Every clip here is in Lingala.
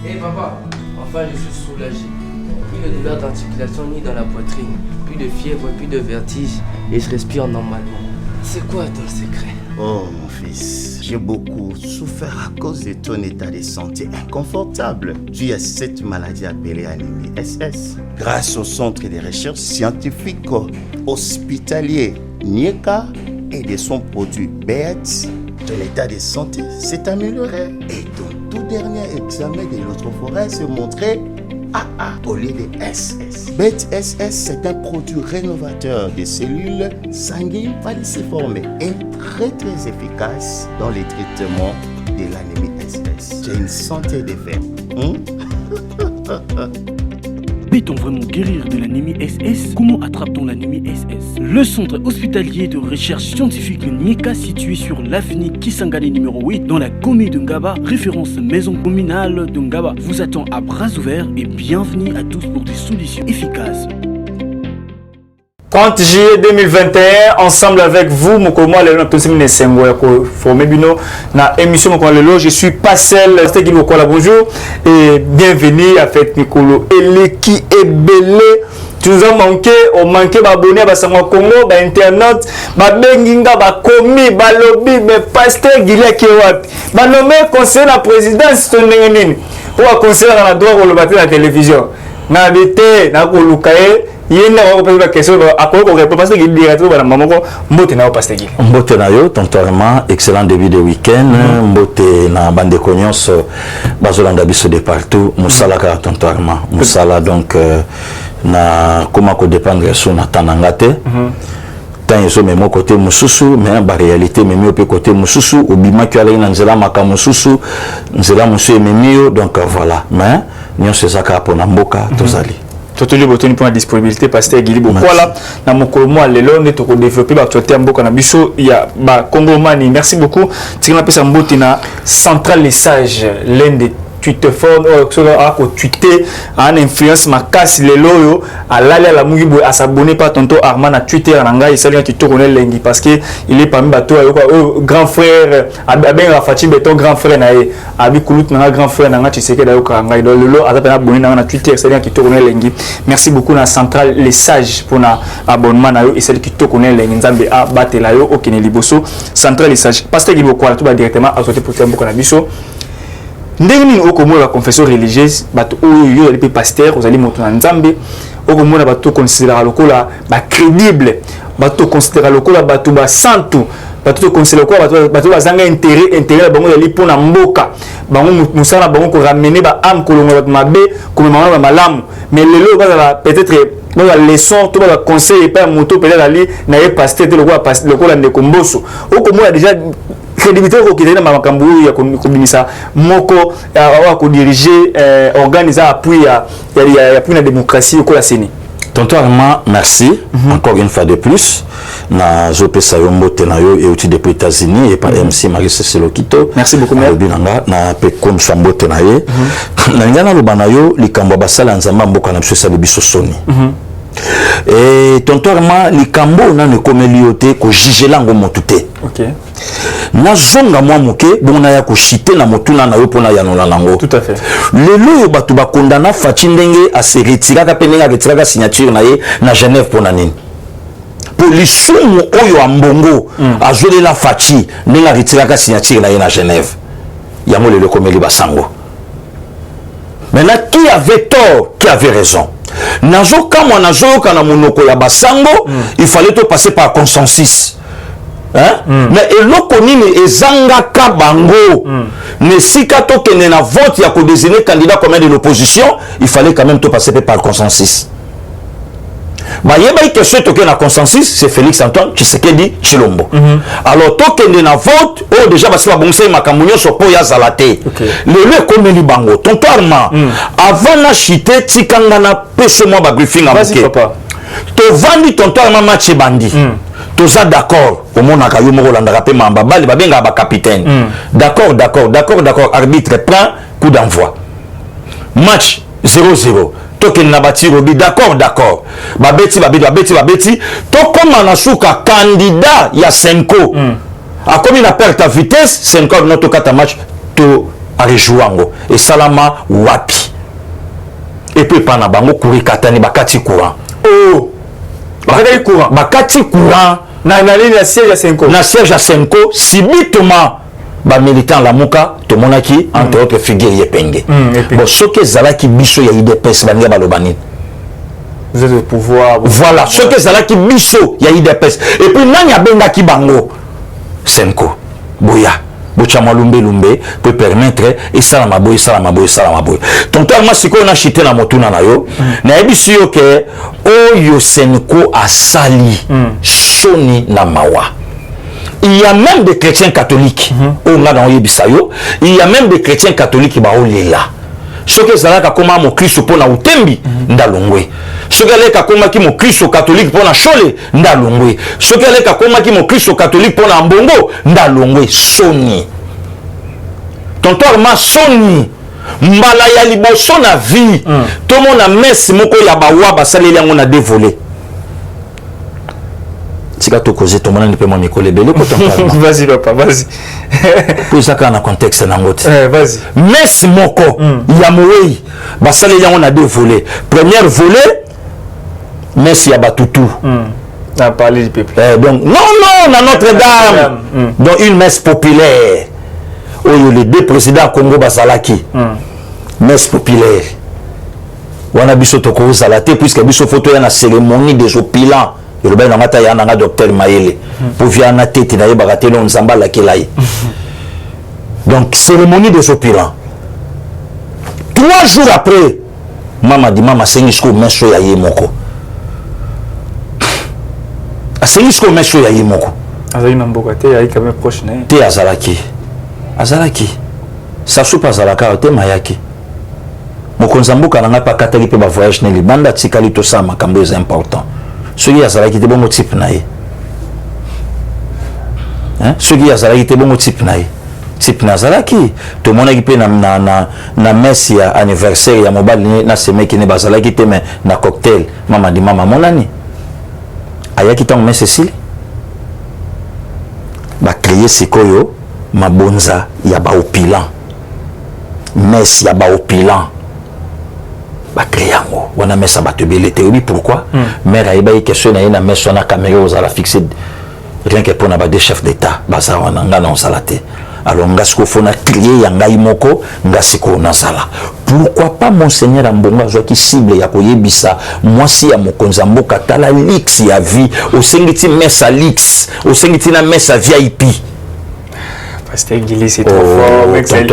Hé papa, enfin je suis soulagé. Plus de douleur d'articulation ni dans la poitrine, plus de fièvre, plus de vertige et je respire normalement. C'est quoi ton secret? Oh mon fils, j'ai beaucoup souffert à cause de ton état de santé inconfortable dû à cette maladie appelée anémie SS. Grâce au centre de recherche scientifique hospitalier Nieka et de son produit BET, ton état de santé s'est amélioré et ton tout dernier examen de l'électrophorèse montrait AA au lieu de SS. BET SS, c'est un produit rénovateur des cellules sanguines falciformes et très efficace dans les traitements de l'anémie SS. J'ai une santé de fer. Peut-on vraiment guérir de l'anémie SS? Comment attrape-t-on l'anémie SS? Le centre hospitalier de recherche scientifique Nieka, situé sur l'avenue Kisangani numéro 8 dans la commune de Ngaba, référence maison communale de Ngaba, vous attend à bras ouverts et bienvenue à tous pour des solutions efficaces. 30 juillet 2021, ensemble avec vous, Mokomo, na émission Mokomo, je suis Pascal, bonjour et bienvenue à Fête Nikolo. Eleki et Belé, tu nous as manqué, on manquait d'abonnés à Bassama Congo, Internet, Benginga, Komi, Balobi, Pasteur Guillet Kiwap, nommé conseiller la présidence, ou à conseiller dans la droite ou le bâti de la télévision. Na bité, na kolukaye. Il y a une question à quoi on répond parce qu'il dit à tout le monde mbote na yo tontoirement excellent début de week-end mbote na bande cognos bazolanda biso de partout musala ka tontoirement musala donc na comment ko dépendre sur na tanangate tant ils sont même côté mususu mais en réalité même au côté mususu obima ki ala ina nzela maka mususu nzela musu memio donc voilà mais nyo c'est ça ka pona mboka tozali Toto le botoni pour la disponibilité Pasteur Guili Bokwala na mokolo mo lelo ne to ko développer ba toté mboka na biso ya ba Congo mani. Merci beaucoup. Tika na pesa mboti na Central Les Sages, l'un des Twitter phone ou tweeter en influence ma casse les loyo à l'aller à la mouille à s'abonner pas tonton Armand à Twitter en anglais ça vient qui tourne lengi parce que il est parmi bateau grand frère ben Rafati beton grand frère nae abi kulut na grand frère na tu sais que d'ailleurs kanga dans le lot à abonner na Twitter ça vient qui tourne lengi. Merci beaucoup na Central Les Sages pour na abonnement na yo et celle qui tourne lengi nzambe a batela yo okene liboso Central Les Sages Pasteur Guibo quoi tout va directement à sauter pour tembo na biso. Ndeni okomo la confession religieuse bato oyo les pasteurs aux ali moto na nzambe okomo na bato considérer lokola ba crédible bato considérer lokola bato ba santu bato considérer lokola bato bazanga intérêt bango ya lipo na mboka bango musala bango ko ramener ba âme kolonga bato mabe comme mama ba malamu mais lelo bazala peut-être la leçon tout le conseil pas moto peut-être ali na ye pasteur lokola ndeko mboso okomo déjà crédibilité au Kenya na makambo ya komimisa moko wa ko diriger organiser appui ya la démocratie au la CENI. Tonton Armand, merci encore une fois de plus. Na zope sayombo tenayo et outil depuis États-Unis et par MC Marie-Cécile Lokito. Merci beaucoup merci. Na pe comme fambo tenaye. Na ngana lobanayo likambo basala nzamba mboka na biso sala biso soni. Et tonton Armand likambo na ne komeliote ko jigela ngo motute. OK. Na zonga mwa moke bona ya ko chiter na motuna na yo pona ya nolango. Tout à fait. Lelo yo batu ba kondana fachi ndenge a se retira ka penenga retira signature na ye na Genève pona nini. Pour lisumu oyo ambongo azole la fachi ndenge retira ka signature na ye na Genève. Yango lelo komeli basango. Maintenant qui avait tort, qui avait raison? Nazo kama nazo kana monoko ya basango, il fallait tout passer par consensus. Mais eloko nini ezanga ka bango ne sika to kene na vote ya ko désigner candidat comme de l'opposition, il fallait quand même tout passer par consensus. Ba yeba que ce token na consensus c'est Félix Antoine Tshisekedi Tshilombo. Alors to kene na vote oh déjà parce que ba bongse makamunyo so po ya zalate. Le comme li bango tonton Armand avant na chité tikanga na peso mo ba briefing Vas-y papa. To vandi tonton Armand match bandi. Tous d'accord au monde a caillou moko landa rapé mamba bali ba benga ba capitaine. D'accord. Arbitre prend coup d'envoi. Match 0-0. Token na bati robi d'accord. Babeti. To comme na suka candidat ya Senko. A comme il a perdre ta vitesse, Senko notre 4 match to arejoango esalama wapi et puis pana bango kuri katani bakati courant oh bakati courant na ligne ya siège ya Senko na siège ya Senko subitement ba militant la muka to monaki entre autres figures yepenge bon ce que zalaki biso ya IDPS bania balobani vous êtes au pouvoir voilà ce que zalaki biso ya IDPS et puis nani abengaki bango Senko boya bocha malumbe lumbe peut permettre et ça la maboy tonton ma siko na chité na motuna na yo na ebisi yo ke oyo Senko asali soni na mawa. Il y a même des chrétiens catholiques au Ngadon Yebisayo, il y a même des chrétiens catholiques qui sont là. Ce que ça a comme mon Christ pour na utembi ndalongwe. Ce que les kakoma qui mon Christ catholique pour na chole ndalongwe. Ce que les kakoma qui mon Christ catholique pour na mbongo ndalongwe soni. Tonton ma soni mbala ya liboso na vie. Tout le monde a messe moko ya bawa basali yango na dévolé. Tika to causer tout le monde ne peut mon école belé ko tonton. Vas-y papa, vas-y. Pour ça qu'on a contexte na ngote. Vas-y. Messe moko ya moyi basali yango na deux volets. Première volet messe ya batutu. On a parlé du peuple. Donc non na Notre-Dame. Donc une messe populaire. Oyo les deux présidents Congo basalaki. Messe populaire. Wana biso to ko zalate puisque biso photo ya na cérémonie des opulents. Le bain n'a ya na docteur Maele pour via na tête na yeba telo nzamba la kelai. Donc cérémonie des opulents. 3 jours après mama di mama sengisko meso ya yemoko. Asengisko meso ya yemoko. Azali na mboka te ya quand même proche na. Te azalaki. Sa soupa azalaka te mayaki. Mokonza mboka na ngapa katali pe ba voyage na libanda tikali to sa makambo est important. Ceux qui azalaki te bongo type na ye. Ceux qui azalaki te bongo type na ye. Type na azalaki to monaki pe na messe ya anniversaire ya mobali na semeki ne bazalaki te mais na cocktail mama di mama monani. Ayaki tang messe Cécile. Ba créer sikoyo mabonza ya ba opilant. Messe ya ba opilant. Bakriyango wana mesa batebele théorie pourquoi mère aiba question na ina mesa na caméra aux ala fixé rien que pour na ba des chefs d'état basa wana ngana on salate alors ngasko fona crier ya ngai moko ngasiko na sala pourquoi pas monseigneur Ambongo zo ki cible ya koyebisa mwasi ya mokonza mboka tala lix ya vie au sengiti mesa lix au sengiti na mesa VIP. Pasteur Guili c'est trop fort, mec, c'est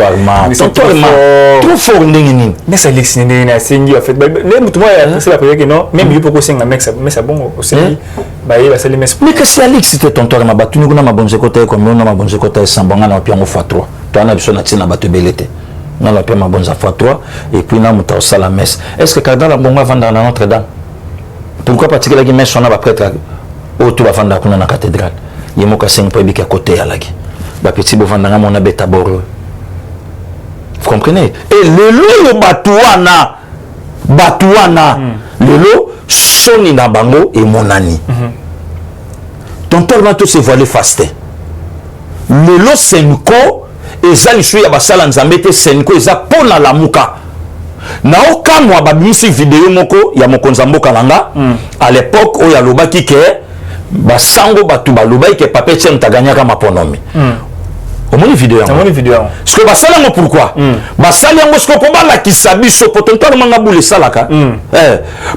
trop fort ndengini. Mais ça l'ex ndengina sengi en fait. Même tout moi c'est la première que non, même il peut senga mec ça mais ça bon au sengi. Ba il va se les mettre. Mais que c'est Alex c'était tonton ma batu ni kuna mabonze côté comme on a mabonze côté sambanga na pia ngo x3. Toi na biso na tina batu belete. Na la pia mabonze x3 et puis na muta au la messe. Est-ce que cardinal la bonga vendre na Notre-Dame? Pourquoi particulièrement que messe on a ba prêtre au tout va vendre kuna na cathédrale. Yemo ka seng po bika côté ya laki. Petit bovandanga mona beta boro. Vous comprenez? Et le lot batuana le lot soni na bango et monani. Tonton va tout se voiler fasté. Le lot Senko eza lishu ya basala nzambe te Senko eza pona la muka. Na okamwa babimisi vidéo moko ya mokonza mboka langa à l'époque oya lobaki ke basango batu balobaki ke papé tien taganyaka maponomi. Au moins vidéo. Ce que basali yango pourquoi? Basali yango ce que pour bala ki sabiso potonto manga boule salaka.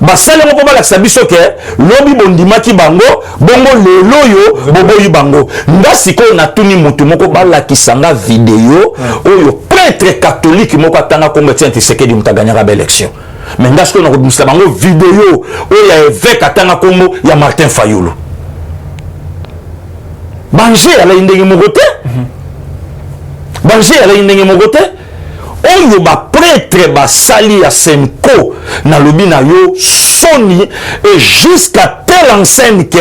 Basali yango pour bala ki sabiso ke lobi bondima ki bango bongo lelo yo boboyi bango. Ndasi ko na tuni mutu moko bala ki sanga vidéo oyo prêtre catholique moko atanga ko metien Tshisekedi mutaganyaka ba élection. Mais ndasi ko na ko musa bango vidéo oyo ya évêque atanga kombo ya Martin Fayulu. Banje ala indenge mokote. Banje ala indenge mokote oyo ba prêtre ba sali ya Senko na lobi na yo soni et jusqu'à telle enseigne que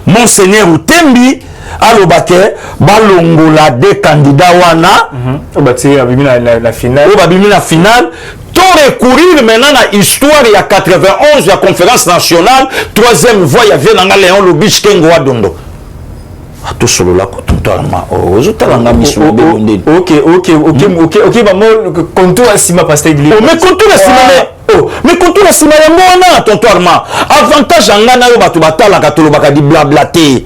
monseigneur Utembi alobake balongola des candidats wana obati abimi la finale obabimi la finale to recourir maintenant na histoire ya 91 ya conférence nationale troisième voie ya Vienanga Léon Lobich Kengo Adondo to solo la ko tonto arma ozo talanga miso be bondeni ok maman contour asima pasteur Guili mais contour asima mais contour asima ya mona tonto arma avantage anga na yo bato batala ka tolobaka di blablaté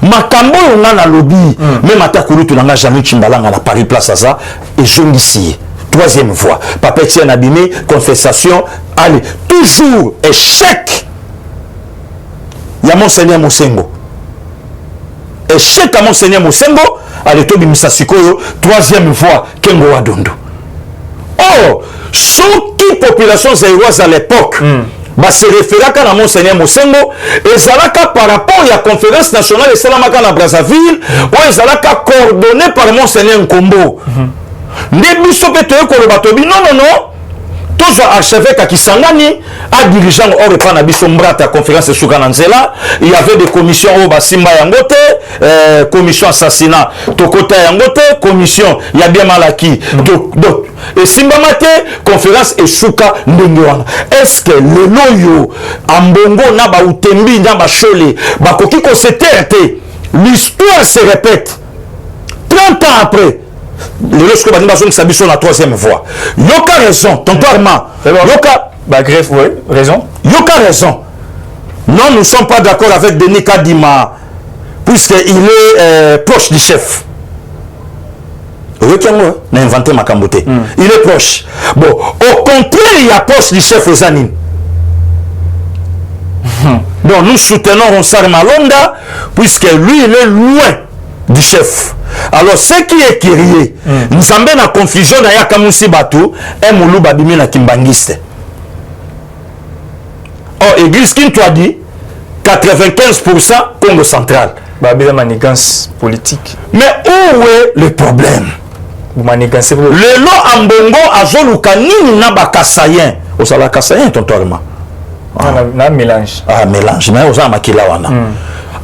makambo yo nga na lobby même ata kulutu nanga Jean-Luc Chimbalanga na Paris Place Aza et jongisi troisième fois papa Etienne Abimé confessation allez toujours échec ya Monseigneur Mosengo échec à Monseigneur Mosengo allez to bimisa sikoyo troisième fois Kengo Wadondo oh soki population zaïroise à l'époque se référa à Monseigneur Mosengo et zalaka par rapport à la conférence nationale de Salamaka na Brazzaville ou zalaka coordonné par Monseigneur Nkombo Nebi sopeto ko batobi non tous archevêque à Kisangani à dirigeant au repas na biso mbrata conférence sur Kananzela il y avait des commissions au Basimba Yangote commission assassinat Tokota Yangote commission il y a bien malaki donc et Simba Mate conférence et Souka Ndengwana est-ce que le loyo ambongo na ba utembi na ba chole ba koki ko se terté l'histoire se répète 30 ans après lorsque Bani Bazong Sabiso la troisième fois. Yoka raison, tonton Armand. Yoka. Bah, greffe, oui, raison. Yoka raison. Non, nous ne sommes pas d'accord avec Denis Kadima, puisqu'il est proche du chef. Yoka, moi, n'a inventé ma camboté. Il est proche. Bon, au contraire, il y a proche du chef aux animes. Donc, nous soutenons Ronsar Malonda, puisque lui, il est loin du chef. Alors ce qui est crié nous avons la confusion na yakamusi batu et moulou babimi na kimbangiste. Oh église qui t'a dit 95% Congo central. Babila manigance politique. Mais où est le problème? Manigance le lot en bongo azoluka nini na bakasayen. Osala kasayen tontorma. Na mélange. Ah mélange na osala makila wana.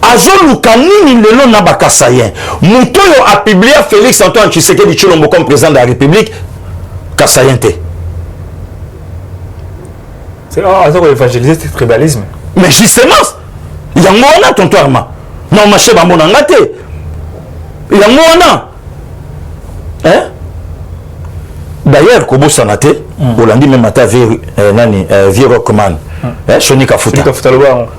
Azoluka nini lelo na bakasayen mutoyo a publié Félix Antoine Tshisekedi Tshilombo comme président de la République kasayen te c'est ça évangéliser ce tribalisme mais justement yango wana tonto Arma non marché ba monanga te yango wana hein d'ailleurs kobo sanate olandi même ata nani vieux Rockman hein Sonika Futa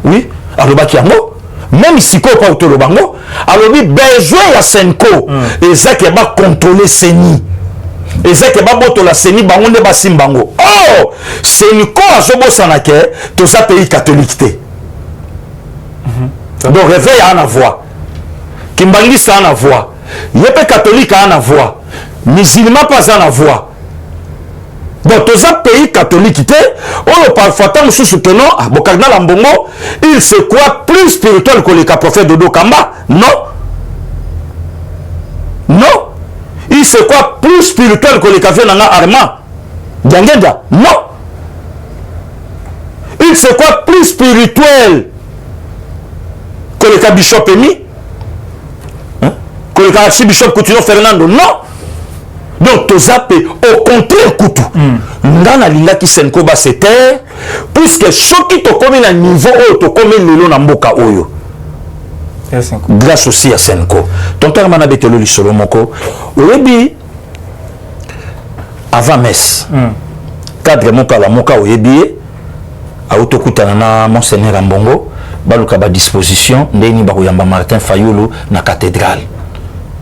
oui alobaki yango même si ko pa utolo bango alors bi besoin ya Senko ezaki ba contrôler Seni ezaki ba boto la Seni bango nde ba simbango oh Senko azobo sanake to sa pays catholique te donc réveil à la voix kimbangista à la voix yepe catholique à la voix musulman pas à la voix donc tous les pays catholiques on parfois tant sous soutenant bon cardinal Ambongo il se croit plus spirituel que les prophètes de Dokamba non il se croit plus spirituel que les cafés Nanga Arma Djangenda non il se croit plus spirituel que les bishop Emi que les archibishop Coutinho Fernando non. Donc, au contraire, Koutou, dans la ligne qui Senko ba se terre, puisque ceux qui te commet à niveau où te commet le long Namboka Oyo. Grâce aussi à Senko. Ton père m'a habité le Solomoko. Oyebi, avant messe, cadre Moka la Moka Oyebi, à Autokoutanana, Monseigneur Ambongo, Baluka ba disposition, Ndeni Barouyamba Martin Fayoulou, na cathédrale.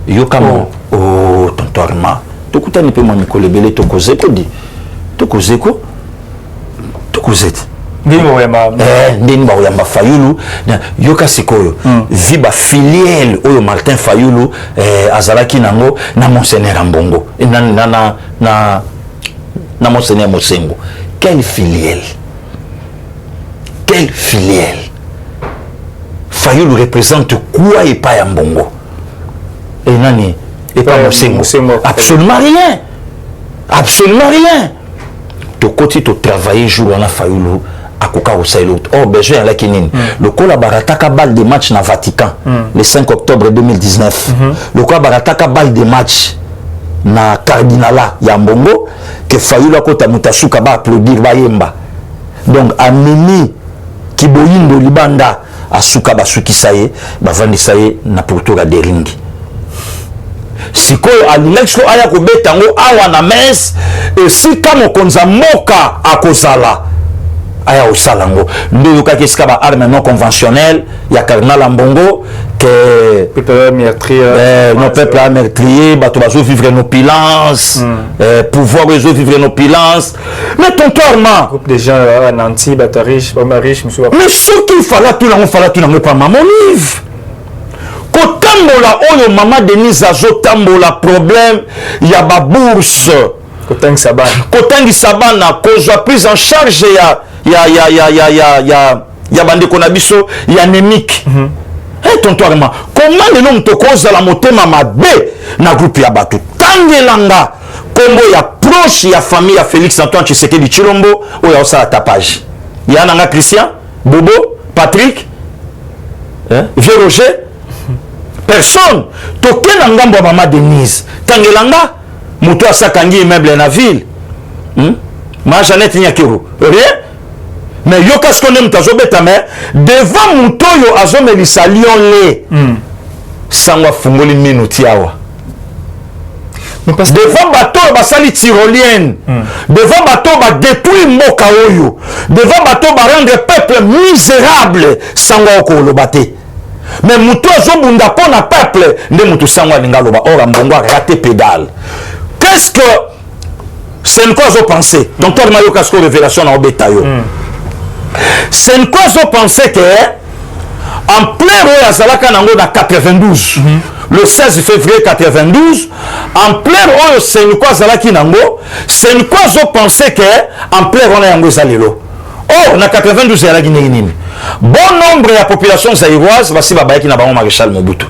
Yokamo, oh, tonton Arma. Tokuta ni pe mo mikolo ebele tokozeko di tokozeko tokozete ndeni bakoyamba Fayulu yoka sikoyo vi ba filiale oyo Martin Fayulu azalaki nango na Monseigneur Ambongo na Monseigneur Mosengo quelle filiale Fayulu représente quoi et pas Ambongo et nani et pas Mosengo. Absolument rien. Absolument rien. Tu continues de travailler jour dans la Fayulu à Koka Osaïlo. Oh, besoin à la Kénine. Le Kolabarataka balle de match dans le Vatican le 5 octobre 2019. Le Kolabarataka balle de match na Cardinala Yambongo que Fayulu a kota mutasuka ba applaudir ba yemba. Donc Amini Kiboyindo Libanda asuka basukisa ye bavandisa ye na pourtour de ring sikoyo alingaki siko aya kobeta yango awa na mes esika mokonza mboka akozala aya osala yango nde oyokaki esika baarme non conventionnelle ya cardinal Ambongo que nos peuples à meurtrier bato bazovivre nos pilances pouvoir ezovivre nos pilances mais tontoirement groupe de gens nanti bato riche mais soki fala tunango pa mamonive kotambola oyo mama Denise azotambola problème ya babourse kotangisa bana kozwa prise en charge ya bandeko na biso ya anémique tontoirement comment lelo moto kozala motema mabe na groupe ya bato tangelanga kombo ya proche ya famille ya Félix Antoine Tshisekedi Tshilombo oyo osala tapage ya nanga Christian Bobo Patrick Vieux Roger personne tokena ngambo ya mama Denise tangelanga moto asakangi immeuble na ville ma Jeannette Nyakero rien mais yo qu'est-ce qu'on aime tazobeta mais devant moto yo azomelisa lion le sangwa fungoli minuti awa devant bateau basali tyrolienne devant bateau ba détruire mboka oyo devant bateau ba rendre peuple misérable sangwa okoloba te mais moto azobunda pona peuple nde moto sangwa linga loba ora mbongo raté pédale qu'est-ce que c'est quoi zo penser donc toi mayo qu'est-ce que révélation na obeta yo c'est quoi zo penser que en plein roi azalaka nango na 92 le 16 février 92 en plein roi c'est quoi azalaki nango c'est quoi zo penser que en plein roi yango ezalelo or na 92 ezalaki nini bon nombre ya population zaïroise basi babayaki na bango maréchal Mobutu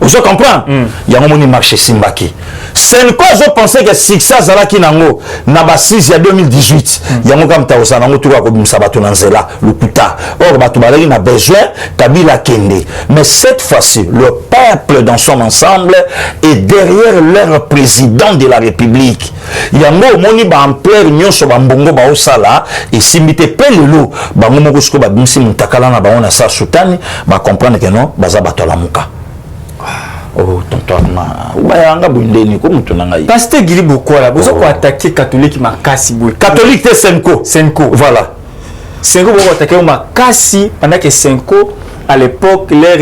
ozo comprendre yango moni marché simbaki c'est quoi zo penser que succès azalaki nango na ba 6 ya 2018 yango kam ta osana ngo tuka ko bimsa bato na nzela lukuta or bato balaki na besoin Kabila kende mais cette fois-ci le peuple dans son ensemble est derrière leur président de la République yango moni ba ampleur nyonso ba mbongo ba osala et simité pelelo bango moko siko ba bimsi mutakala na ba ona sa sutani ba comprendre que non baza bato la muka. Oh, Pasteur Guili Bokola, vous avez attaqué catholique makasi boy. Catholique c'est Senko. Senko. Voilà. Senko vous attaqué makasi pendant que Senko à l'époque l'air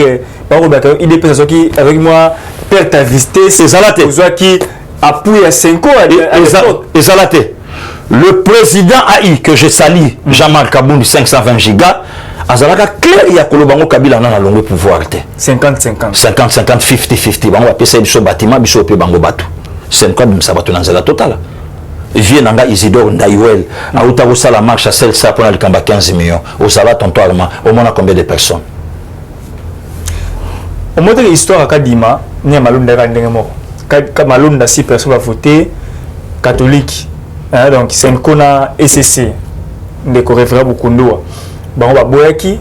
il est avec moi père t'a visité c'est Zalaté. Vous qui appuie à Senko à l'époque. Et Zalaté. Le président AI que je salue Jean-Marc Kabound 520 gigas azalaka clair ya kolobango Kabila na longo pouvoir te 50-50 50-50 bango apesa biso bâtiment biso pe bango bato c'est quoi bimsa bato na nzela totala vie nanga Isidore Ndaiwel auta kosala marche à celle ça pour le kamba 15 millions au sala tonton allemand au moins combien de personnes au moins de l'histoire à Kadima ni Malunda ndenge moko Malunda 6 personnes va voter catholique donc c'est un kona SCC de correfera beaucoup ndoa bango baboyaki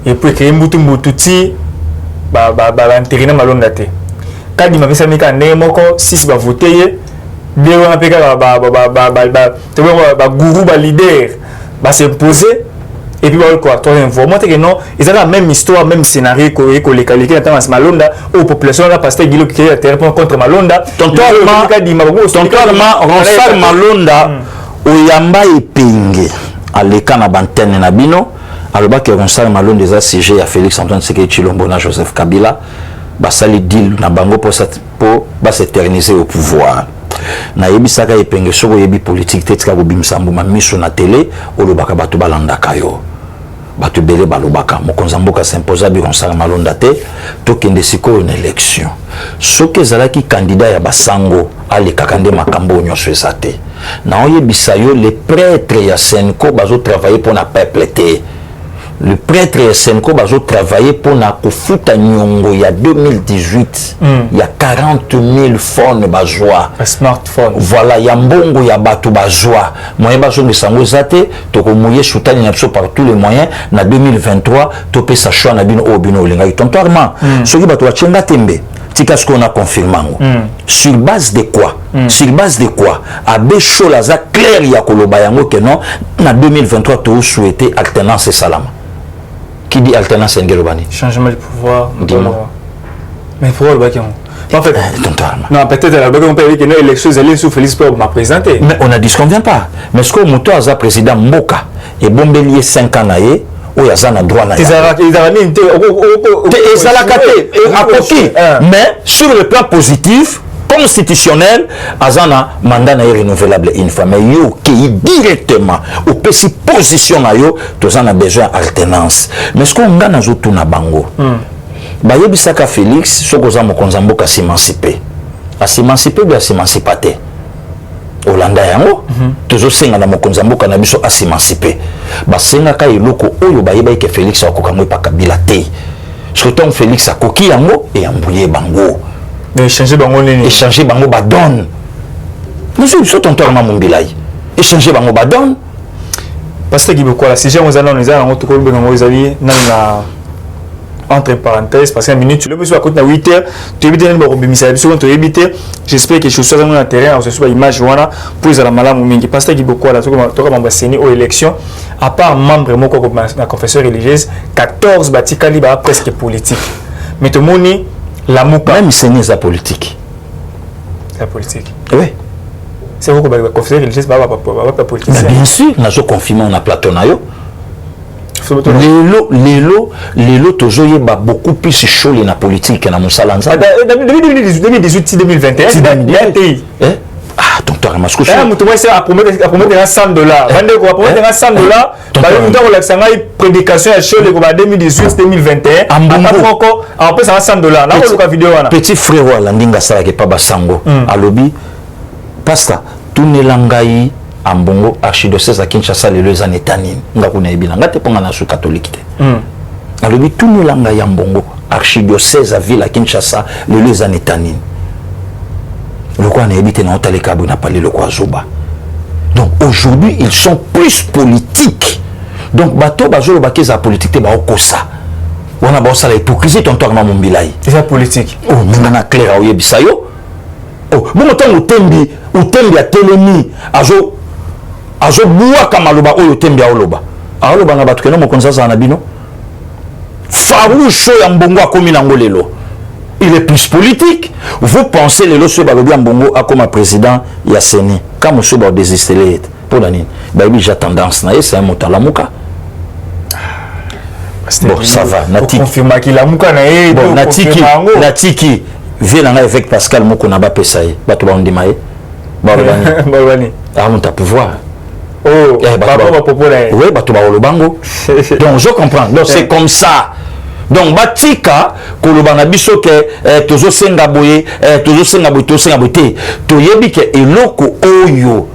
et puis que mbutu ti ba interina Malonda te kadi mapesa mika ndenge moko 6 ba voter de wana peka ba guru ba leader ba s'imposer et puis ba quoi troisième fois moi que non ils ont la même histoire même scénario que les qualités dans Malonda aux population là pasteur Guilo qui a été contre Malonda tontoirement Ronsal Malonda oyamba epinge aleka na bantene na bino aloba ke Ronsal Malonda eza CG ya Félix Antoine Tshisekedi Tshilombo na Joseph Kabila basali deal na bango pour s'éterniser au pouvoir na yebisaka epenge soko yebi politique te tika kobimisa mbuma miso na télé olobaka bato balandaka yo bato bele balobaka mokonza mboka s'imposa bi Ronsal Malonda te tokende sikoyo na élection soki ezalaki candidat ya basango alekaka nde makambo nyonso eza te na oyebisa yo les prêtres ya Senko bazo travailler pour na peuple te le prêtre ya Senko bazo travailler pour na kofuta nyongo ya 2018 ya 40 000 phones bazwa smartphone voilà ya mbongo ya bato bazwa moyen bazongisa ngo eza te tokomoye soutani na biso par tous les moyens na 2023 topesa choix na bino oyo bino olingaki tontoirement soki bato batienga tembe tika ce qu'on a confirmé sur base de quoi sur base de quoi abe chola za clair ya koloba yango que non na 2023 to souhaiter alternance salama Qui dit alternance Ngelobani? Changement du pouvoir. Dis-moi. Mais pourquoi le bac en fait, non, peut-être la bac on peut dire que l'élection est sous Félix pour m'a présenté. Mais on a dit ce qu'on vient pas. Mais ce que Mouto a président Mboka et Bombelier 5 ans naïe, où il y a un droit naïe. Mais sur le plan positif, constitutionnel, Azana mandat naïe renouvelable une fois. Mais yo qui directement au PC position naïo, tous en a besoin d'alternance. Mais ce qu'on gagne à tout na bango. Bayebisaka Félix, Sokoza Mokonzamboka s'émanciper. À s'émanciper, bien s'émanciper. Olanda yango, toujours senga na Mokonzamboka na biso à s'émanciper. Basenga ka iloko oyo bayeba ke Félix akokamwe pa Kabila te. Surtout Félix akoki yango et embouyer bango. Échanger bango nini? Échanger bango ba donne. Monsieur biso tonton ma mombilai. Échanger bango ba donne. Parce que beaucoup là, si j'ai on allons les allons tout ko bango ezali na entre parenthèses, parce qu'à une minute, le monsieur à côté de 8 heures, tu évites de me éviter. J'espère que je suis dans le terrain, on se soit image pour les malades ou parce que beaucoup là, tout comme on va signer aux élections, à part membre de la confession religieuse, 14 bâtis calibre presque politique. Mais tout le monde, la mouka. Même c'est la politique. La politique. Oui. C'est vous que la confession religieuse, pas politique. Bien sûr, nous avons confirmé on a Platonayo. Lelo toujours y a beaucoup plus chaud dans la politique que dans mon salon. 2018-2021, ah, donc tu as remarqué ça. Tu as promettre $100. Vendre quoi promettre $100. Par exemple, on a une prédication à chaud le 2018-2021. Encore après ça $100. Là on a vidéo là. Petit frère là ndinga sala ke pa basango. A lobby pasta tourner langai Ambongo archidiocèse à Kinshasa les années tanine ngakuna ebina ngate ponga na su catholique te alobi tunu langa ya Mbongo archidiocèse à ville à Kinshasa les années tanine le quoi na ebité na otale kabu na parler le quoi zoba. Donc aujourd'hui ils sont plus politiques, donc bato bazolo bakeza politique te ba okosa wana ba osala hypocrisie tonto na mombilai c'est ça politique. Oh ngana clair o yebisa yo oh bon temps utembi a telemi azo bua kama loba oyo tembi oloba aloba na batu keno mokonza za na bino farouche ya Mbongo akomi nango lelo. Il est plus politique. Vous pensez lelo so balobi Mbongo akoma président ya Seni quand monsieur ba désistelé pour nani ba bi j'ai tendance na c'est un motalamuka. Bon ça va natiki confirma qu'il a muka na e bon natiki vient na avec Pascal moko na ba pesa ye batu ba ndima ye ba bani ah on t'a pouvoir. Oh, oui, donc je comprends. Donc c'est comme ça. Donc batika kolobana biso ke tozo senga boye to senga bote to yebi ke eloko oyo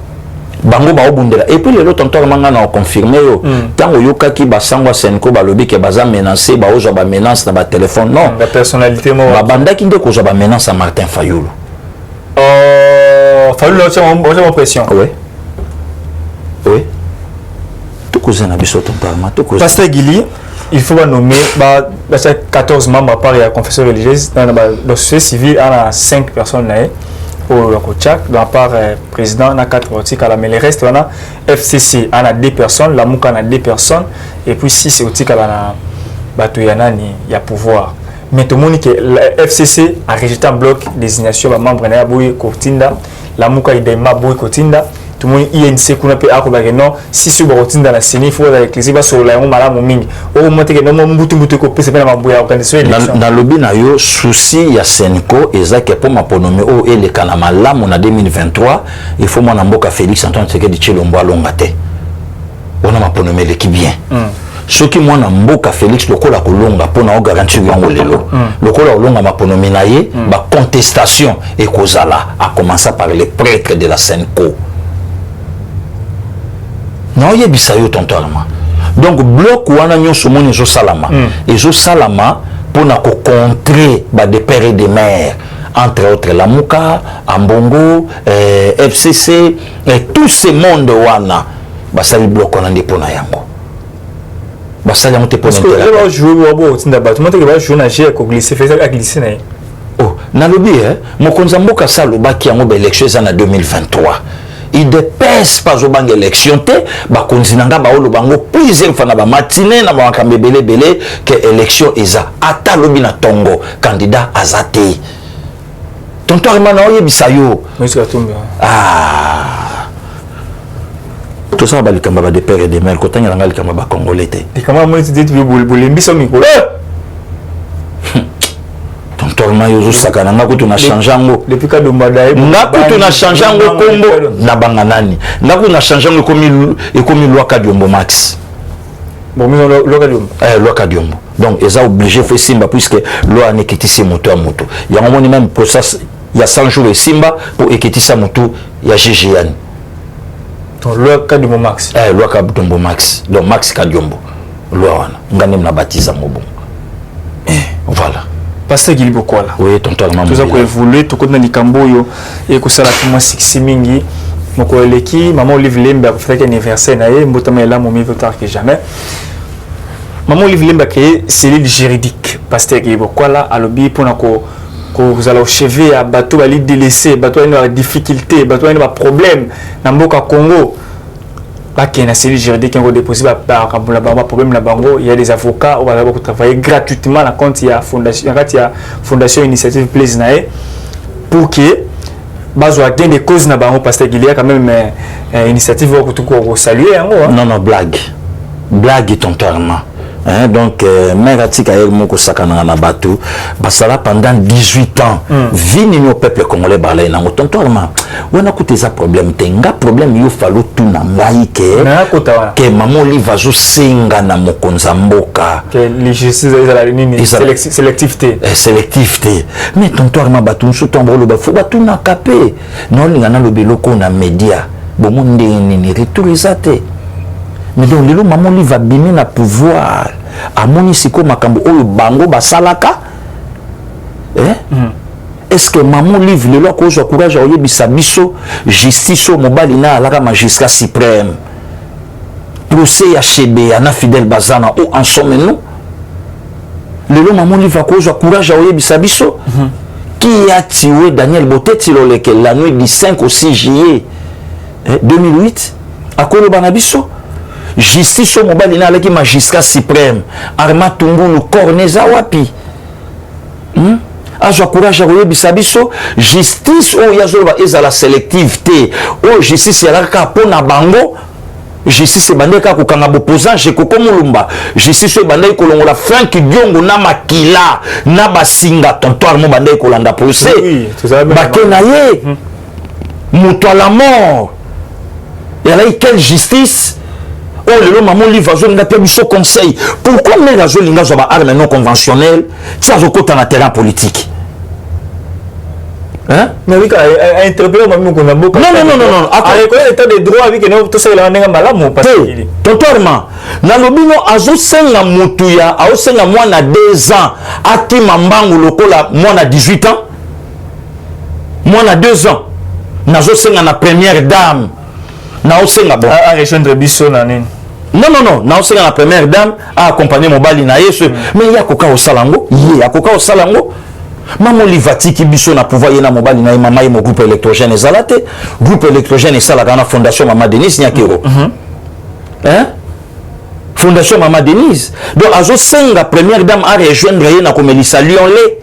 bango ba obundela et puis le tonton manga na confirmer yo tango yokaki basangwa senko balobi ke baza menacer ba ozo ba menace na ba téléphone non la personnalité mo ba bandaki ndeko zo ba menace à Martin Fayulu. Fayulu là on pression. Oui. Oui. Tout cousin a besoin de ton Pasteur Guili, il faut nommer 14 membres à part la confession religieuse. Dans la société civile, on a 5 personnes là. Pour le Kochak, dans la part président, on a 4 politiques. Mais le reste, on a FCC, on a 2 personnes. La Mouka, on a 2 personnes. Et puis 6 politiques, on a Batouyana, il y a pouvoir. Mais tout le monde que la FCC a rejeté un bloc désignation de membres de Bouy Kotinda. La Mouka, il y a Bouy Kotinda. Tout le monde y a une séquence pour que non si sur routine dans la CENI il faut avec l'église va sur la malade mingi au moment que non mutu ko pese na mabuya organisation élection dans lobby na yo souci ya Senko ezaki pour ma ponomé o ele kana malamu na 2023 il faut mon mboka Félix Antoine Tshisekedi Tshilombo alongate ona ma ponomé l'équipe bien soki mwana mboka Félix lokola kolonga pona o garantir yango lelo lokola olonga ma ponomé na ye ba contestation et kozala a commencer par les prêtres de la Senko. Non, il y a bisayo tontoirement. Donc, bloc ou anagnon soumoni zo salama. Et zo salama pour na contrer des pères et des mères. Entre autres, la Mouka, Ambongo, FCC, et tous ces mondes wana. Basali bloc on a des pona yango. Basali on te pona. Parce que là, va jouer au bout, tu vas jouer na jeu ko glisser, faire ça glisser na. Oh, na lobby Mokonza Mboka Saloba qui a une élection en 2023. il dépêche pas au bang élection te ba konzinanga ba olo bango plusieurs fois na ba matinée na ba kambe belé que élection eza ata lobi na tongo candidat azate tonto remana oyebisa yo tout ça ba likamba ba de père et de mère ko tanga nga likamba ba congolais te likamba mo ti bolembiso mikolo tontorma yo sakana nga kutu na changeango depuis ka dombada nga kutu na changeango kombo na banga nani nga kutu na changeango ekomi loi Kadiombo Max bon mais loi Kadiombo loi Kadiombo donc ils ont obligé faire simba puisque loi nekitisi moto à moto il y a un moment même process il y a 100 jours de simba pour ekitisa moto il y a GGN donc loi Kadiombo Max loi Kadiombo Max donc Max Kadiombo loi wana ngane na baptiza mobo voilà Pasteur Guilibo Koala. Oui, tonton maman. Tout ça pour évoluer, tout comme dans les camboyo et que ça la tout moi six mingi. Mon collègue qui maman Olive Lemba fait un anniversaire naé, mbotama là mon mieux tard que jamais. Maman Olive Lemba qui cellule juridique. Pasteur Guilibo Koala à lobby pour nako que vous allez au chevet à bateau à l'île délaissé, bateau à une difficulté, bateau à un problème dans Mboka Congo. Là qui est une cellule juridique qui a déposé problème là bango, il y a des avocats on va travailler gratuitement là quand il y a fondation initiative plaisir pour que base à gain des causes na bango parce qu'il y a quand même initiative pour saluer non blague tontoirement. Donc, mère Atika Moko Sakana na Batou, basala pendant 18 ans. Vini no peuple congolais balai na tontoirement. On a coûté ça problème tenga problème yo falo tout na ngai que maman li vazo senga na mokonza mboka. Que les justice la nini sélectivité. Sélectivité. Mais tontoirement Batou sous tombolo ba fo Batou na capé. Non lingana lo beloko na média. Bon monde ni retourner mais donc lelo maman li va bimé na pouvoir amoni siko makambo oyo bango basalaka est-ce que maman livre lelo ko zo courage oye bisabiso justice au mobali na alaka magistrat suprême procès ya chebe na Fidel Bazana ou en somme nous lelo maman livre ko zo courage oye bisabiso qui a tué Daniel Boteti loleke la nuit du 5 au 6 juillet 2008 à Kolo Banabiso justice au mobile na alaki magistrat suprême Arma Tungulu Corneza wapi azwa courage ya koyebisa biso justice oyo yazoloba ezala sélective te oyo justice yalaka mpona bango justice ebandaki kaka kokanga bopposant Jekoko Mulumba justice oyo ebandaki kolongola Frank Diongo na makila na basinga tontoirement bandaki kolanda procès bake na ye moto à la mort yalaki quelle justice. Oh, le maman livre a zone d'appel conseil. Pourquoi mais la zone n'a pas arme non conventionnelle? Tu as au côté dans terrain politique. Hein? Mais oui, à interpeller maman qu'on a beaucoup. Non. À reconnaître l'état des droits avec nous tout ça il a un malade mon parce que. Totalement. Na lobino azo senga mutuya, azo senga moi na 2 ans, ati mambangu lokola moi na 18 ans. Moi na 2 ans. Nazo senga na première dame. Na osenga bon à rejoindre biso na nini non na osenga la première dame a accompagner mobali na yeso mais ya koka osalango akoka osalango maman livati ki biso na pouvoir na mobali na mama ye mo groupe électrogène ezalate groupe électrogène esala kana fondation Mama Denise Nyakero fondation Mama Denise donc azo senga première dame a rejoindre ye na komelisa Lionlé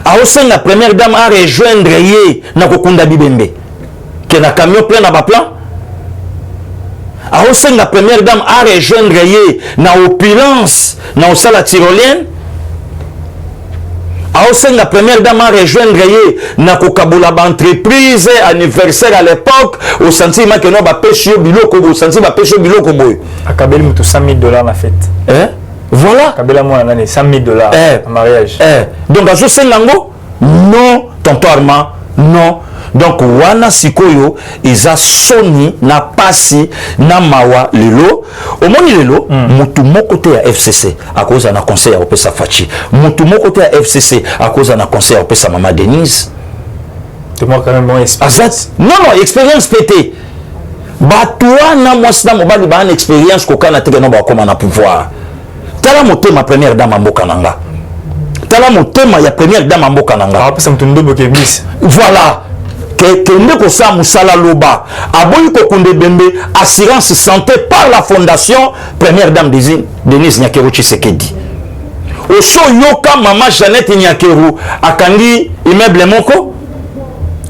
a osenga première dame a rejoindre ye na kokunda Bibembe que na camion plein na ba plan a osenga première dame a rejoindre ye na opulence na osala tyrolienne a osenga première dame a rejoindre ye na kokabula ba entreprise anniversaire à l'époque au sentiment que no ba pesio biloko au sentiment ba pesio biloko boy akabeli mutu $100,000 na fête voilà kabela moi nani $100,000 en mariage donc azo senga ngo non tontoirement non. Donc wana sikoyo eza soni na pasi na mawa lelo omoni lelo mutu moko te ya FCC akoza na conseil ya opesa Fachi mutu moko te ya FCC akoza na conseil ya opesa Mama Denise te moi quand même expérience non expérience pété batwa na mwasi na mobali ba expérience kokana te no ba koma na pouvoir tala motema première dame mboka nanga tala motema ya première dame mboka nanga apesa mutu ndobo ke bis voilà kende ko sa musala loba aboyi ko kunde bembe assurance santé par la fondation première dame Denise Nyakero Tshisekedi oso yoka mama Jeannette Nyakero akangi immeuble moko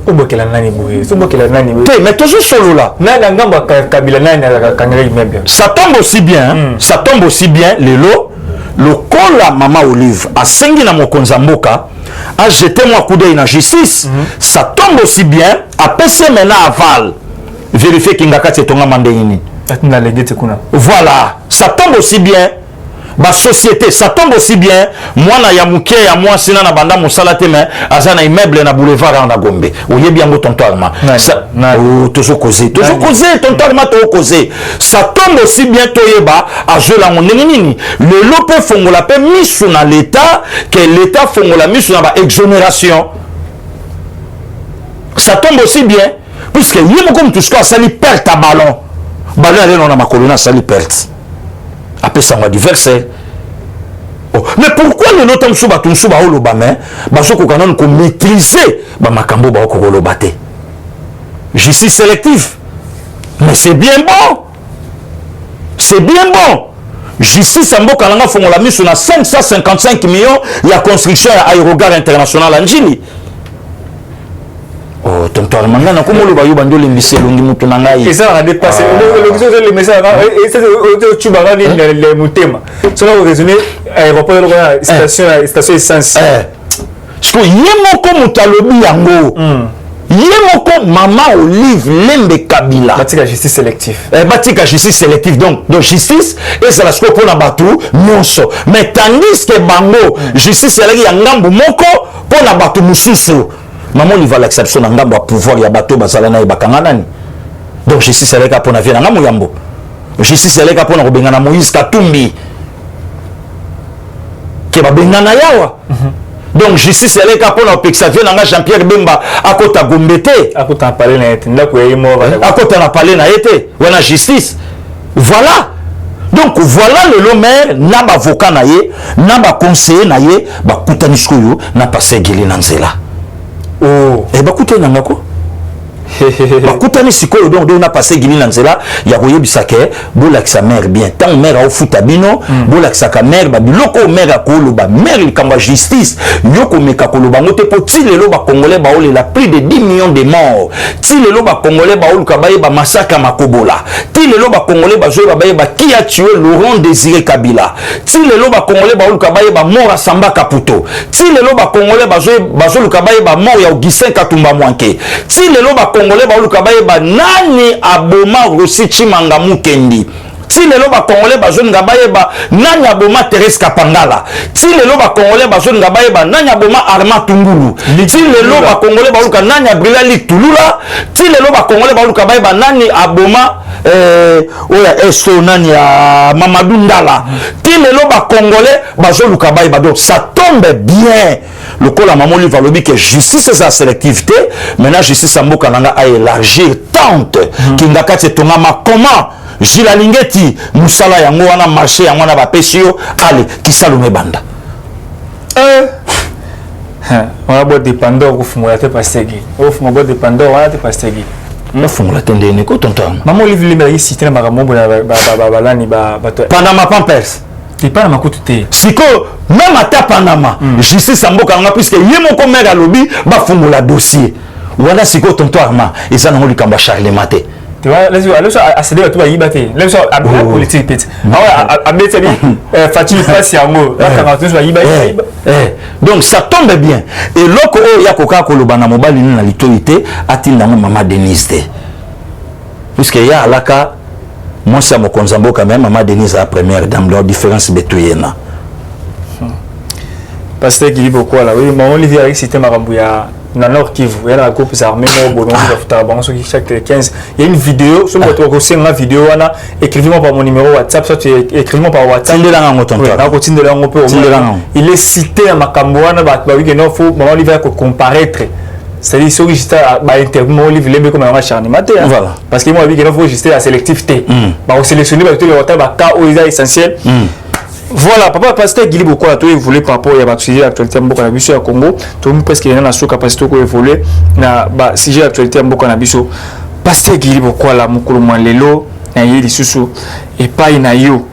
obokela nani boye obokela nani boye te mais toujours solo là nanga ngamba kabila nani akanga immeuble ça tombe aussi bien lelo lokola mama Olive asengi na mokonza mboka a jeté moi coup d'œil na justice ça tombe aussi bien apesi maintenant aval vérifier kingaka tetonga mandengini atina legete kuna voilà ça tombe aussi bien ba société ça tombe aussi bien mwana ya muke ya mwasi na banda mosala te mais azana immeuble na boulevard na Gombe oyebi yango tontoirement ça toujours causer tontoirement to causer ça tombe aussi bien toyeba azola ndenge nini le lope fongola pe misu na l'état que l'état fongola misu na ba exonération ça tombe aussi bien puisque yebo comme tout ce qu'on sali perte à ballon allait dans ma colonne sali perte après ça va diverser. Mais pourquoi le notam suba tunsuba o lobame bazoko kanon ko maîtriser ba makambo ba ko lobate. Je suis sélectif. Mais c'est bien bon. C'est bien bon. Justice Sambo Kalanga fongola miso na 555 millions ya construction ya aérogare international en Njili. Oh, tonton Mangana, comment le bayou bando le lycée longi mutunanga. Et ça a dépassé. Le message, et c'est tu vas aller les mutema. Ça va raisonner aéroport station essence. Parce que yemoko mutalobi yango. Yemoko mama Olive Lembe Kabila. Batika justice sélective. Batika justice sélective donc justice et ça la scope pour na batu nyonso. Mais tandis que bango justice elaki ya ngambu moko pour na batu mususu. Maman il va l'exception na ngambo pouvoir ya bato bazala na bakanga nani. Donc justice eleka pour na vie na ngamu yambo. Justice eleka pour na robengana Moïse Katumbi. Ke ba bengana yawa. Donc justice eleka pour na Pexavie na Jean-Pierre Bemba akota gombete. Akota parler na ete ndako ya mo. Akota na parler na ete. Wana justice. Voilà. Donc voilà le maire na ba avocat na ye, na ba conseiller na ye, ba kutani skoyo na passer gili na nzela. Oh, et bah écoutez n'angako. Bah écoutez sikoyo donc on a passé gili na nzela ya koyebisa ke bola sa mère bien tant mère au futabino bola sa ka mère ba biloko mère akolo ba mère likamba justice yoko meka kolo ba ngote po ti lelo ba congolais ba ole la plus de 10 millions de morts ti lelo ba congolais ba oluka ba ba massacre makobola ti lelo ba congolais ba zo ba qui a tué Laurent Désiré Kabila ti lelo ba congolais ba oluka ba mort à Samba Kaputo ti lelo ba congolais ba zo luka ba mort ya Augustin Katumba Mwanke ti lelo ba congolais ba oluka ba nani aboma Rossi Chimanga Mukendi ti lelo ba congolais ba zone ngabayeba nani aboma Thérèse Kapangala ti lelo ba congolais ba zone ngabayeba nani aboma Armand Tungulu ti lelo ba congolais ba oluka nani abrila Litulula ti lelo ba congolais ba oluka ba nani aboma oya esto nani ya Mamadou Ndala ti lelo ba congolais ba zo luka ba donc ça tombe bien le col à maman lui va le dire que justice c'est sa sélectivité maintenant justice Mboka nanga a élargir tente kingaka te tongama comment Gila Lingeti musala yango wana marché yango na ba pesio allez qui salume banda on a beau dépendant au fumula te pastegi au fumula dépendant on te pastegi na fumula tende ne ko tonton maman livre libéré cité na makambo na balani ba Panama Pampers c'est pas ma coûte té siko même ata Panama justice Mboka nga puisque yemo ko mera lobi ba fumula dossier wala siko tonton Arma eza na likamba Charles Maté. Tu vois, là, à céder à tout à y battre. Là, à la politique, peut-être. À mettre Fatih passe à mot. Là, quand tu vas y battre. Donc, ça tombe bien. Et l'autre, il y a Coca Colobana Mobile, il y a l'autorité, a-t-il dans Maman Denise. Puisqu'il y a là, moi, c'est mon consambo quand même, Maman Denise, la première dame, leur différence bétoyenne. Parce que il beaucoup là. Oui, mon Olivier avec c'était Marambouya. Dans Nord Kivu, il y a la groupe armée chaque 15. Il y a une vidéo, sur votre conseil, une vidéo, écrivez-moi par mon numéro WhatsApp, soit écrivez-moi par WhatsApp. Il est cité à Makambouana, il faut comparaître. C'est-à-dire que si interview, il faut comme un acharnement. Parce que moi, il faut juste la sélectivité. Sélectionner les cas où il est essentiel. Voilà, papa pasteur Guili Bokola to évoluer par rapport à sujet d'actualité mboka na biso ya Congo. To presque na so capacité ko évoluer na ba sujet d'actualité mboka na biso. Pasteur Guili Bokola mukulu lelo na yeli susu et pas na yo.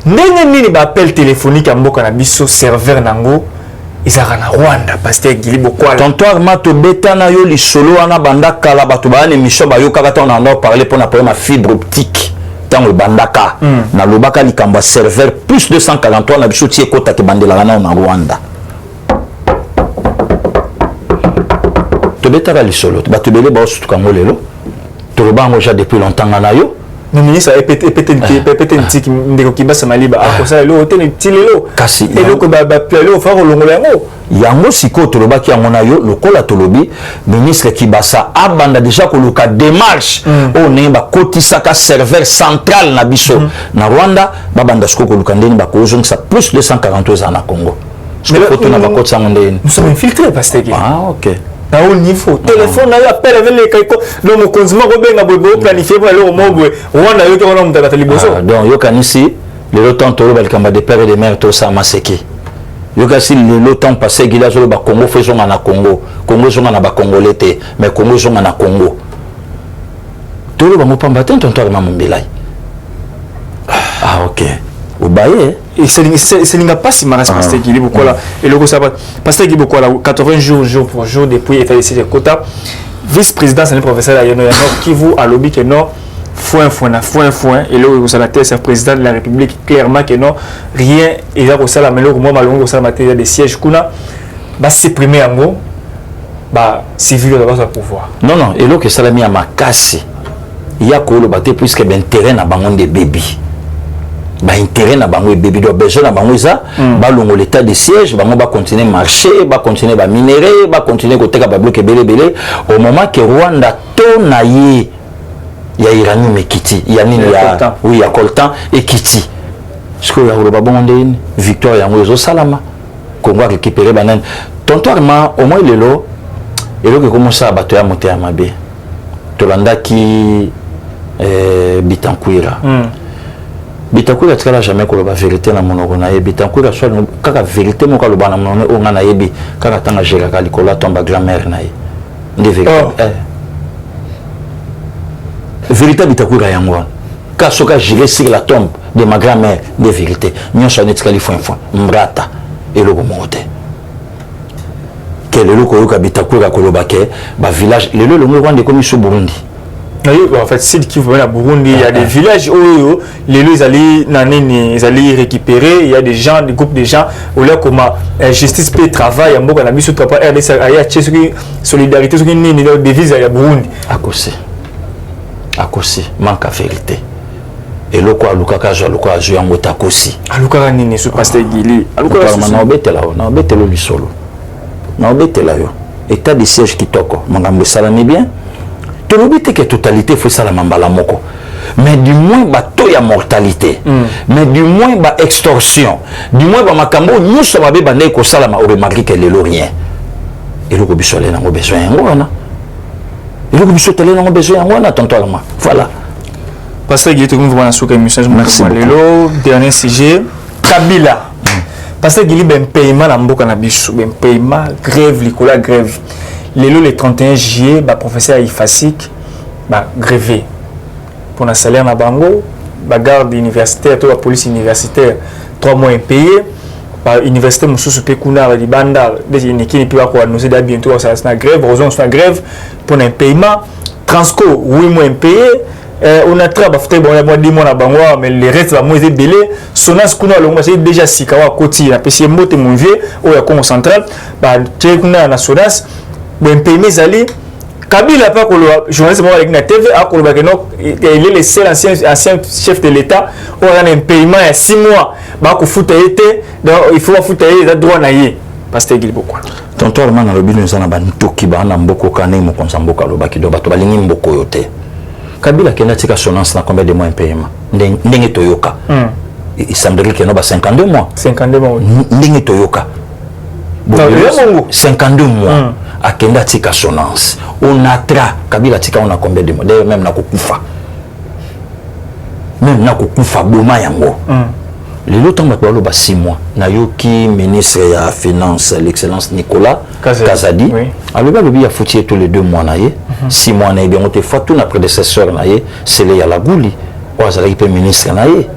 Ndenge nini ba appel téléphonique ya mboka na biso serveur nango izaka na Rwanda pasteur Guili Bokola. Tonton Arma to beta na yo li solo ana banda kala bato ba émission ba yo kaka ta on en parler pour na problème à fibre optique. Dans le bandaka na lobaka likamba serveur plus 243 na biso tie kota ke bandela na Rwanda to betaka lisolo ba to bele ba osu tukango lelo to loba ngo ja depuis longtemps na yo le ministre a pété ntiki ndeko kibasa maliba ako ça le hôtel tilelo kasi eloko ba plelo fa kolongola yango yango siko to lobaki yango na yo lokola to lobi ministre Kibasa abanda déjà koluka démarche o ne ba kotisaka serveur central na biso na Rwanda ba banda siko koluka ndeni ba kozong sa plus 243 na Congo mais photo na ba kotsa ndeni nous sommes infiltrés pasteur. Ah OK na haut niveau téléphone na appel avec les kaiko donc mon consument ko benga bobo planifier pour aller au Mobwe Rwanda yo ko na mutaka liboso donc yo kanisi le temps to lo balikamba de père et de mère to sa maseki yo kasi le temps passé gila zo ba Congo faisons na Congo Congo zonga na ba Congolais te mais Congo zonga na Congo to lo ba mo pamba ten tonto ma mumbilai ah OK obaye et c'est l'inga pas si maras pasteur Guili Bokola et le ça pasteur Guili Bokola 80 jours jour pour jour depuis état ici de quota vice-président c'est le professeur Ayano qui vous à lobby que non foin et là vous savez c'est le président de la République clairement que non rien et là ça la melo moi malongo ça matière des sièges kuna ba supprimer en gros ba civil doit avoir pouvoir non et là que ça l'a mis à makasi il y a ko le baté puisque ben terrain na bango de bébé ba intérêt na bango bébé do besoin na bango ça ba longo l'état de siège bango ba continuer marcher ba continuer ba minérer ba continuer ko teka ba bloquer belé au moment que Rwanda to na ye ya irani mekiti ya nini ya oui ya coltan et kiti ce que ya ba bonde victoire ya ngozo salama Congo récupérer banan tonton Arma au moins lelo elo que commence à bato ya moté ya mabe to landa ki Bitankwira Bitankwira tkala jamais ko la vérité na monoko na ye Bitankwira soit kaka vérité mo ka lo bana mono o ngana yebi kaka tanga jera ka likola tomba grand-mère na ye de vérité vérité Bitankwira yango ka soka gérer sur la tombe de ma grand-mère de vérité nyonso ne tkali fo mbrata eloko monte quel eloko ka Bitankwira ko lo baké ba village lelo lo Rwanda comme sous Burundi. En fait, c'est qui veut à Burundi, il y a des villages où les ils allaient récupérer, il y a des gens, des groupes de gens où là comme justice paix travail, en beaucoup la mission de RDC, il y a solidarité, sur une devise à Burundi. À cause, manque à vérité. Et le quoi, le cas, le quoi, je en mota aussi. À le cas, ni ce pasteur Guili. À le cas, on a embêté là, on a embêté le solo. On a embêté là, état de siège qui toque, mon amour, ça l'année bien. Que totalité faut ça la mambala moko mais du moins bateau ya mortalité mais du moins ba extorsion du moins ba makambo nous sommes ba bande ko sala ma remarquer que le rien et le biso le na besoin ngona et le biso tele na besoin ngona tonton Arma voilà pasteur Guili comme vous voyez sur émission merci lelo dernier sujet Kabila pasteur Guili ben paiement na mboka na biso ben paiement grève likola grève le 31 juillet, le professeur Ifasik a grévé pour un salaire à Bango, la garde universitaire, la police universitaire, 3 mois impayés, l'université Moussou Pekuna, la Banda, des équipes qui vont nous aider bientôt à la grève, raison de la grève pour un paiement, Transco, 8 mois impayés, on a travaillé bon 10 mois à Bango, mais les restes va moins délai, Sonas Kuna, c'est déjà Sikawa Koti, la PC Mote mon vieux, au Congo central, Tchekuna na Sonas. Ben paiement zali Kabila pas que le journaliste avec na TV a que il est le seul ancien chef de l'État on a un paiement à 6 mois ba ko futa été donc il faut futa les droit na yé pasteur Guili Bokola tonton Arma na lobi nous na ba ntoki ba na mboko kané mo konsamboka lo baki do bato balingi mboko yote Kabila kena tika sonance na combien de mois paiement ndenge toyoka il semblerait que no ba 52 mois ndenge toyoka 52 mois à Kenda tika sonance on a tra Kabila tika on a combien de mois même na kukufa boma yango lelo temps ba 6 mois na yoki ministre ya finance l'excellence Nicolas Kazadi aloba lobi ya fouti tous les 2 mois na ye 6 mois na ye bien on te fatou na prédécesseur na ye c'est le ya la gouli o azali pe ministre na ye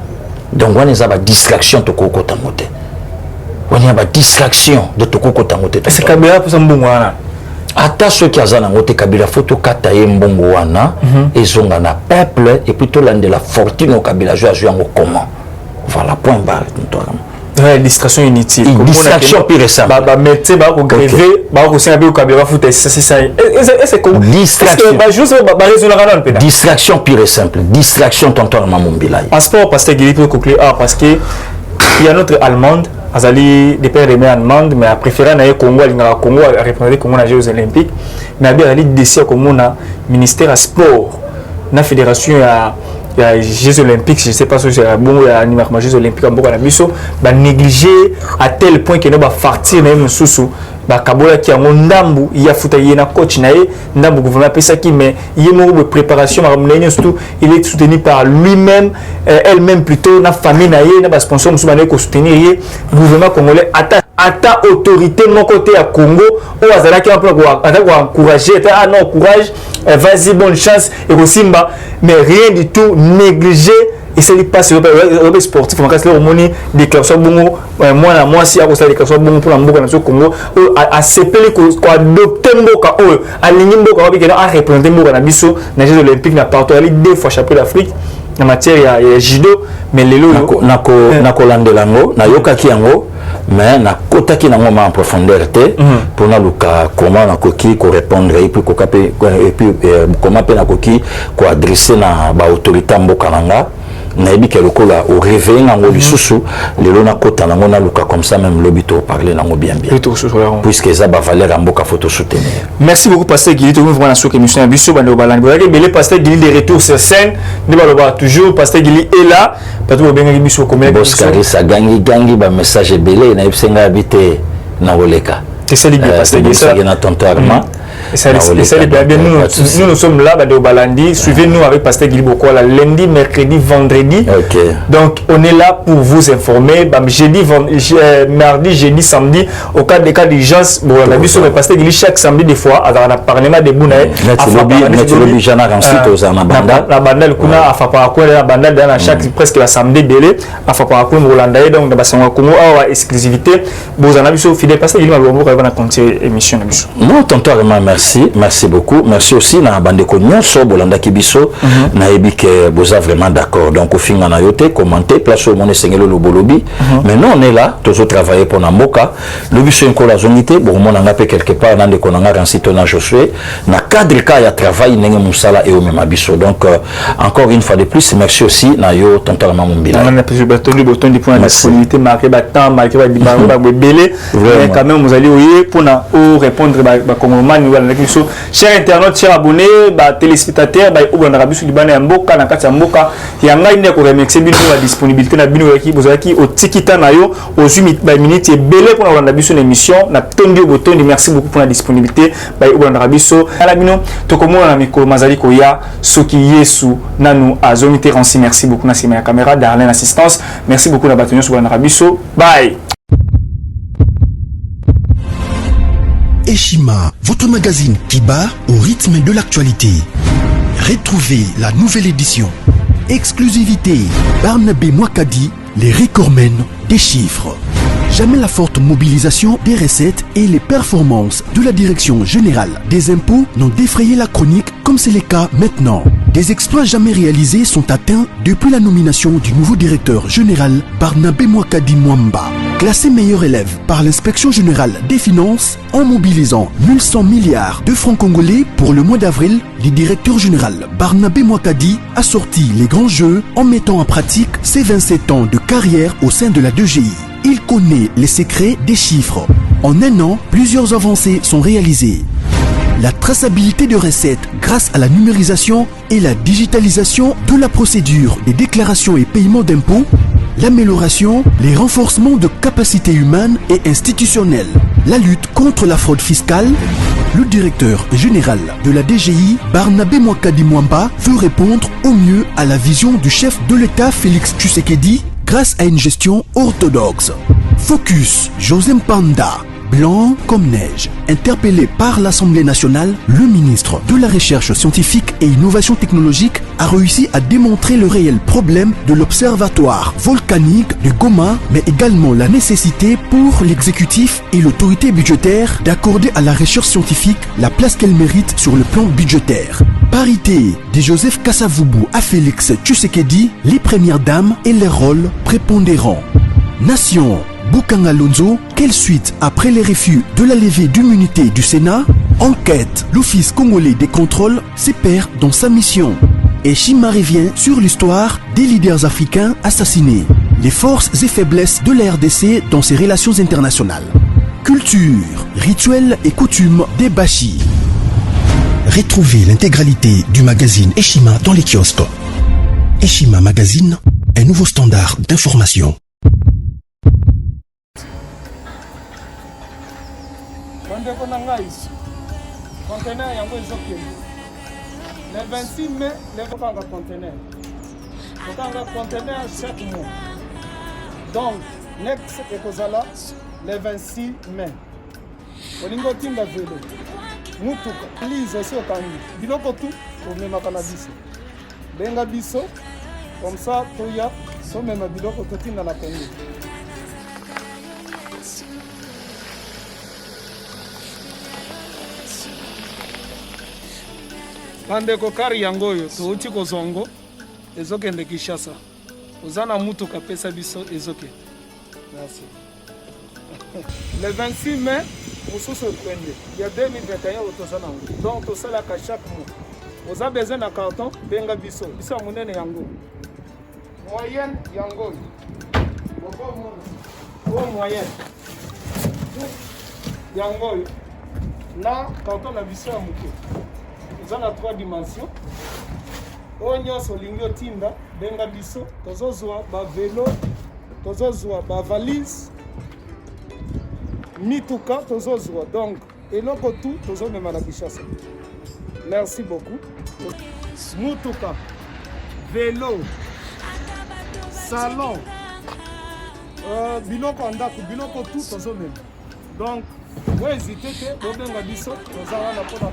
donc on a ba distraction to koko tangote on a ba distraction de to koko tangote c'est Kabila pour ça mbongo wana ata soki aza nango te Kabila photo kata ye mbongo wana ezonga na peuple et plutôt l'ande la fortune au Kabila joue yango comment. Voilà, point barre. Ouais, distraction inutile. Une distraction pire et simple. Bah, mettez, bah, gréver, bah, aussi un peu au Kabila, foutre, c'est ça. Et c'est comme. Distraction. Bah, juste, bah, résoudre distraction pire et simple. Distraction, tonton Mamoumbila. Passeport, parce que Guy peut conclure, parce que il y a notre allemande, Azali, des pères et mères allemandes, mais a préféré d'aller Congo, à Congo, à représenter Congo aux Jeux Olympiques, mais a bien allé décider comme on a ministère à sport, la fédération à. Il y a les Jeux Olympiques, je ne sais pas si c'est bon, il y a les Jeux Olympiques, il négligé à tel point qu'il y a des parties, même sous Kabola qui a un ndambu, il y a foutu un coach, ndambu gouvernement ça qui mais il y a une préparation, il est soutenu par lui-même, elle-même plutôt, la famille, na sponsor, nous sommes soutenir le gouvernement congolais atta autorité de mon côté à Congo, où Azala qui a encouragé, ah non, courage, vas-y, bonne chance, et aussi, mais rien du tout négligé. Et c'est pas sur le sportif, on casse le monnaie, déclaration bon, moi si à cause de déclaration bon pour l'amboka dans ce Congo, à CPL quoi adopter mboka, à l'ingin mboka, à représenter mboka na biso, na Jeux Olympiques na partout, aller 2 fois champion d'Afrique. En matière il y a judo, mais les lots nako landelango, na yokaki yango. Mais na kota ki nango en profondeur pour na luka comment na koki ko répondre et puis comment pe na koki ko adresser na ba autorité mboka nanga na ebi ke lokola au réveil nango lisusu lelo na kota nango na luka comme ça même lobito parler nango bien puisque ça ba valeur mboka photo soutenir. Merci beaucoup pasteur Guili to vraiment sur émission ya biso bande obalandi bolaki belé pasteur Guili de retour sur scène ne baloba toujours pasteur Guili est là pas tout bien biso comme Boskari sa gangi ba message belé na ibsenga habité na oleka c'est ça l'idée pasteur Guili ça na tontarma. Nous sommes là, au Balandi. Suivez-nous avec Pasteur Guili Bokola lundi, mercredi, vendredi. Donc, on est là pour vous informer. Jeudi, mardi, jeudi, samedi, au cas des cas d'urgence, bon, on a vu sur le Pasteur Guili chaque samedi, des fois, on a parlé de Bounaï. La banda, le Kuna, la banda, chaque presque la samedi, délai, à Faparakoun, Rolandaï, donc, dans le Congo, à exclusivité. Bon, on a vu sur Fidèle Pasteur Guili, on va continuer l'émission. Non, tonton, merci beaucoup. Merci aussi na bandeko nyonso bolanda kibiso na ebike boza vraiment d'accord. Donc au fin na yote commenter place au monde sengelo lo bolobi. Mais non on est là toujours travailler pour na mboka. Le biso encore la zonité bon mon nga pe quelque part na ndeko na nga site na Josué na cadre ka ya travail nenge musala et au même biso. Donc encore une fois de plus merci aussi na yo tonton Mamumbila. On a plus battu le bouton du point de disponibilité marqué battant marqué ba dibango ba belé. Quand même vous allez oyer pour na répondre ba congolais. Chers internautes, chers abonnés, téléspectateurs, on a rabisu libane ya mboka na kati ya mboka ya ngai ndeko remercier bino la disponibilité na bino yaki bozaki au tikita na yo aux 8 minutes et belé pour la biso l'émission na tondi botondi merci beaucoup pour la disponibilité on a rabisu ala bino tokomona na mikolo mazali ko ya soki yesu nanu azomité ranci merci beaucoup na sima ya caméra Darlene assistance merci beaucoup na batonyo sur na rabisu bye. Eshima, votre magazine qui bat au rythme de l'actualité. Retrouvez la nouvelle édition. Exclusivité, Barnabé Mwakadi, les recordmen des chiffres. Jamais la forte mobilisation des recettes et les performances de la Direction Générale des Impôts n'ont défrayé la chronique comme c'est le cas maintenant. Des exploits jamais réalisés sont atteints depuis la nomination du nouveau directeur général Barnabé Mwakadi Mwamba. Classé meilleur élève par l'inspection générale des finances en mobilisant 1100 milliards de francs congolais pour le mois d'avril, le directeur général Barnabé Mwakadi a sorti les grands jeux en mettant en pratique ses 27 ans de carrière au sein de la DGI. Il connaît les secrets des chiffres. En un an, plusieurs avancées sont réalisées. La traçabilité de recettes grâce à la numérisation et la digitalisation de la procédure des déclarations et paiements d'impôts, l'amélioration, les renforcements de capacités humaines et institutionnelles, la lutte contre la fraude fiscale. Le directeur général de la DGI, Barnabé Mwakadi Mwamba, veut répondre au mieux à la vision du chef de l'État Félix Tshisekedi grâce à une gestion orthodoxe. Focus, José Mpanda, blanc comme neige. Interpellé par l'Assemblée nationale, le ministre de la Recherche scientifique et innovation technologique a réussi à démontrer le réel problème de l'observatoire volcanique de Goma, mais également la nécessité pour l'exécutif et l'autorité budgétaire d'accorder à la recherche scientifique la place qu'elle mérite sur le plan budgétaire. Parité de Joseph Kassavubu à Félix Tshisekedi, les premières dames et les rôles prépondérants. Nation, Bukanga Lonzo, quelle suite après les refus de la levée d'immunité du Sénat? Enquête, l'Office congolais des contrôles se perd dans sa mission. Et Chima revient sur l'histoire des leaders africains assassinés, les forces et faiblesses de la RDC dans ses relations internationales. Culture, rituels et coutumes des Bashi. Retrouvez l'intégralité du magazine Eshima dans les kiosques. Eshima Magazine, un nouveau standard d'information. Conteneur yango ezokende le 26 mai lekokanga conteneur kokanga conteneur chaque mois, donc next ekozala le 26 mai. Olingo tinda velo mutuka lise esi okangi biloko tu omemaka na biso, benga biso comme ça toya tomema biloko totinda na Kongo. Bandeko kari yango oyo touti kozongo ezokende Kinshasa, oza na mutuka pesa biso ezoke. Merci. Le 26 mai mosusu ekwende ya 2021 otoza nango, donc tosalaka chaque mois. Oza besoin na carton benga biso ya monene yango moyenne yango oyo moyenne yango oyo na carton na biso ya moke. Nous avons 3 dimensions. Oyo solingi otinda benga biso tozozwa ba vélo, tozozwa ba valise, mituka tozozwa, donc eloko tout tozomema na Kinshasa. Merci beaucoup. Mutuka, vélo, salon, biloko ndako, biloko tout tozomema. Donc, vous hésitez que benga biso tozala na pona